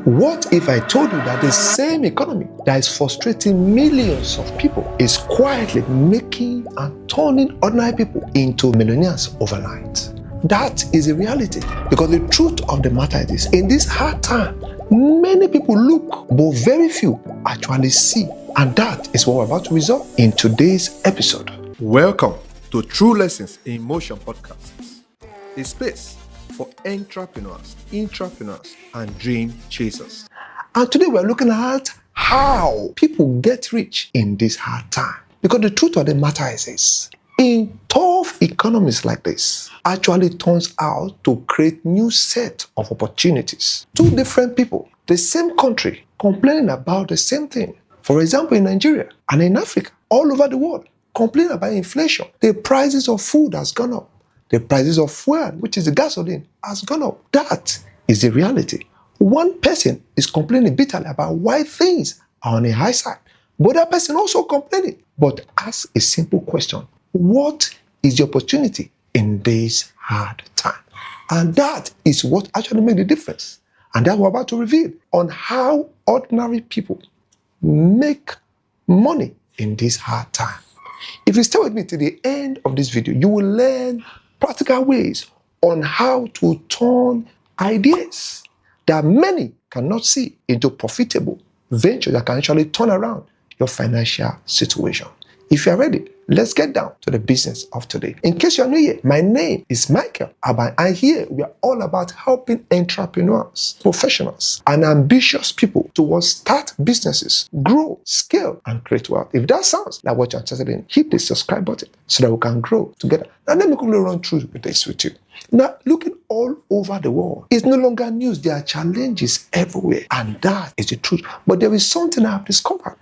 What if I told you that the same economy that is frustrating millions of people is quietly making and turning ordinary people into millionaires overnight? That is a reality, because the truth of the matter is, in this hard time, many people look, but very few actually see. And that is what we're about to resolve in today's episode. Welcome to True Lessons in Motion podcasts, a space for entrepreneurs, intrapreneurs, and dream chasers. And today we're looking at how people get rich in this hard time. Because the truth of the matter is this: in tough economies like this, actually turns out to create new set of opportunities. Two different people, the same country, complaining about the same thing. For example, in Nigeria and in Africa, all over the world, complaining about inflation. The prices of food has gone up. The prices of fuel, which is the gasoline, has gone up. That is the reality. One person is complaining bitterly about why things are on a high side, but that person also complaining. But ask a simple question: what is the opportunity in this hard time? And that is what actually made the difference. And that we're about to reveal on how ordinary people make money in this hard time. If you stay with me to the end of this video, you will learn practical ways on how to turn ideas that many cannot see into profitable ventures that can actually turn around your financial situation. If you are ready, let's get down to the business of today. In case you are new here, my name is Michael Abanye, and here we are all about helping entrepreneurs, professionals, and ambitious people to start businesses, grow, scale, and create wealth. If that sounds like what you're interested in, hit the subscribe button so that we can grow together. Now let me quickly run through this with you. Now, looking all over the world, it's no longer news. There are challenges everywhere, and that is the truth. But there is something I have discovered,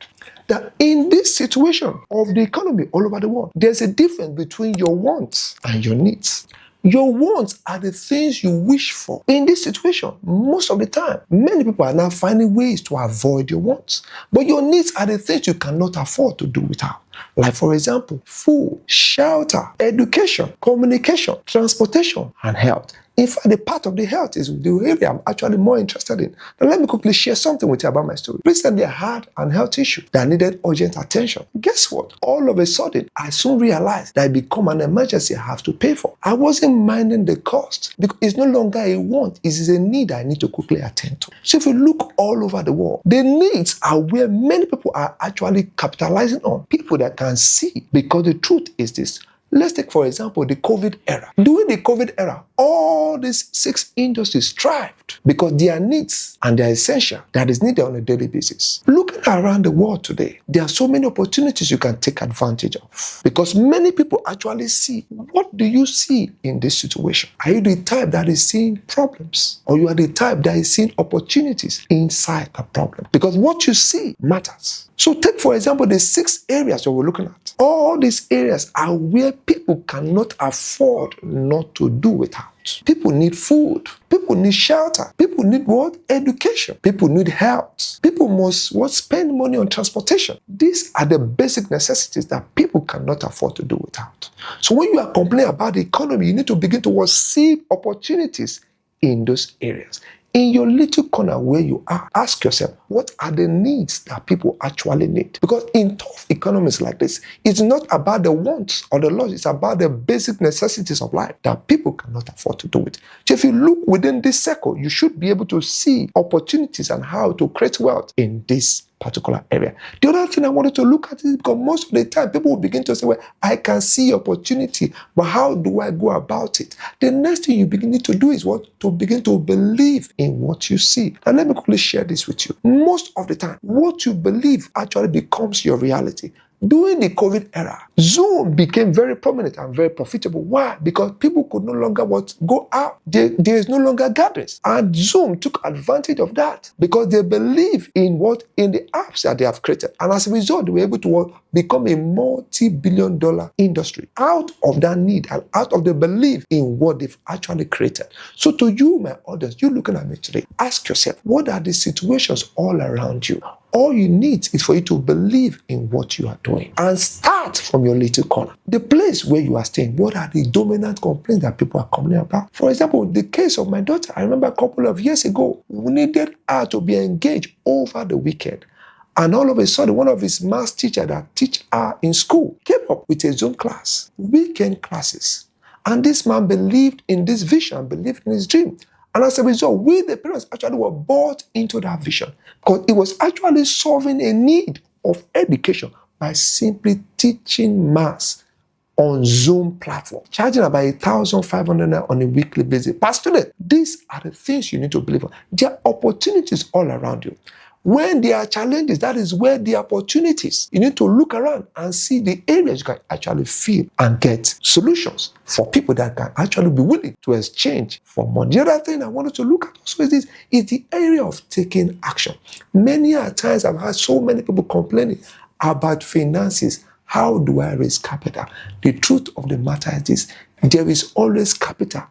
that in this situation of the economy all over the world, there's a difference between your wants and your needs. Your wants are the things you wish for. In this situation, most of the time, many people are now finding ways to avoid your wants. But your needs are the things you cannot afford to do without. Like, for example, food, shelter, education, communication, transportation, and health. In fact, the part of the health is the area I'm actually more interested in. Now, let me quickly share something with you about my story. Recently, I had a health issue that needed urgent attention. Guess what? All of a sudden, I soon realized that it became an emergency I have to pay for. I wasn't minding the cost because it's no longer a want, it is a need I need to quickly attend to. So if you look all over the world, the needs are where many people are actually capitalizing on. People that can see, because the truth is this. Let's take, for example, the COVID era. During the COVID era, all these 6 industries thrived because their needs and their essential that is needed on a daily basis. Looking around the world today, there are so many opportunities you can take advantage of because many people actually see. What do you see in this situation? Are you the type that is seeing problems, or you are the type that is seeing opportunities inside a problem? Because what you see matters. So take, for example, the 6 areas that we're looking at. All these areas are where people cannot afford not to do without. People need food. People need shelter. People need what? Education. People need health. People must spend money on transportation. These are the basic necessities that people cannot afford to do without. So when you are complaining about the economy, you need to begin to see opportunities in those areas. In your little corner where you are, ask yourself, what are the needs that people actually need? Because in tough economies like this, it's not about the wants or the loss, it's about the basic necessities of life that people cannot afford to do it. So if you look within this circle, you should be able to see opportunities and how to create wealth in this particular area. The other thing I wanted to look at is because most of the time people will begin to say, well, I can see opportunity, but how do I go about it? The next thing you begin to do is what? To begin to believe in what you see. And let me quickly share this with you. Most of the time, what you believe actually becomes your reality. During the COVID era, Zoom became very prominent and very profitable. Why? Because people could no longer go out. There is no longer gatherings. And Zoom took advantage of that because they believe in the apps that they have created. And as a result, they were able to become a multi-billion-dollar industry out of that need and out of the belief in what they've actually created. So to you, my audience, you looking at me today, ask yourself, what are the situations all around you? All you need is for you to believe in what you are doing and start from your little corner. The place where you are staying, what are the dominant complaints that people are complaining about? For example, the case of my daughter, I remember a couple of years ago, we needed her to be engaged over the weekend. And all of a sudden, one of his maths teachers that teach her in school came up with a Zoom class, weekend classes. And this man believed in this vision, believed in his dream. And as a result, we, the parents, actually were bought into that vision because it was actually solving a need of education by simply teaching maths on Zoom platform, charging about 1,500 on a weekly basis per student. These are the things you need to believe in. There are opportunities all around you. When there are challenges, that is where the opportunities. You need to look around and see the areas you can actually feel and get solutions for people that can actually be willing to exchange for money. The other thing I wanted to look at also is the area of taking action. Many a times I've had so many people complaining about finances. How do I raise capital? The truth of the matter is this: there is always capital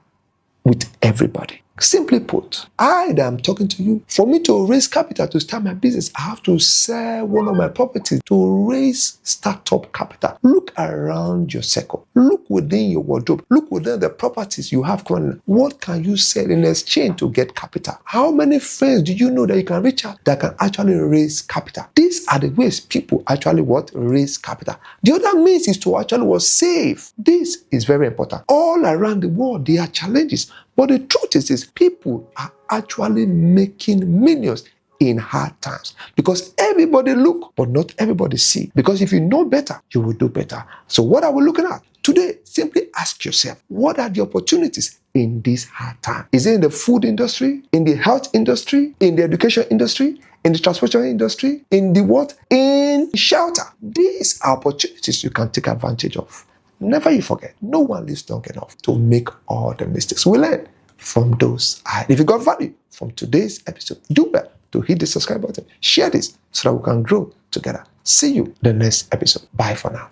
with everybody. Simply put, I that am talking to you, for me to raise capital to start my business, I have to sell one of my properties to raise startup capital. Look around your circle. Look within your wardrobe. Look within the properties you have currently. What can you sell in exchange to get capital? How many friends do you know that you can reach out that can actually raise capital? These are the ways people actually raise capital. The other means is to actually save. This is very important. All around the world, there are challenges. But the truth is people are actually making millions in hard times because everybody look, but not everybody see. Because if you know better, you will do better. So what are we looking at? Today, simply ask yourself, what are the opportunities in this hard time? Is it in the food industry, in the health industry, in the education industry, in the transportation industry, in the what? In shelter. These are opportunities you can take advantage of. Never you forget, no one lives long enough to make all the mistakes. We learn from those. If you got value from today's episode, do well to hit the subscribe button. Share this so that we can grow together. See you in the next episode. Bye for now.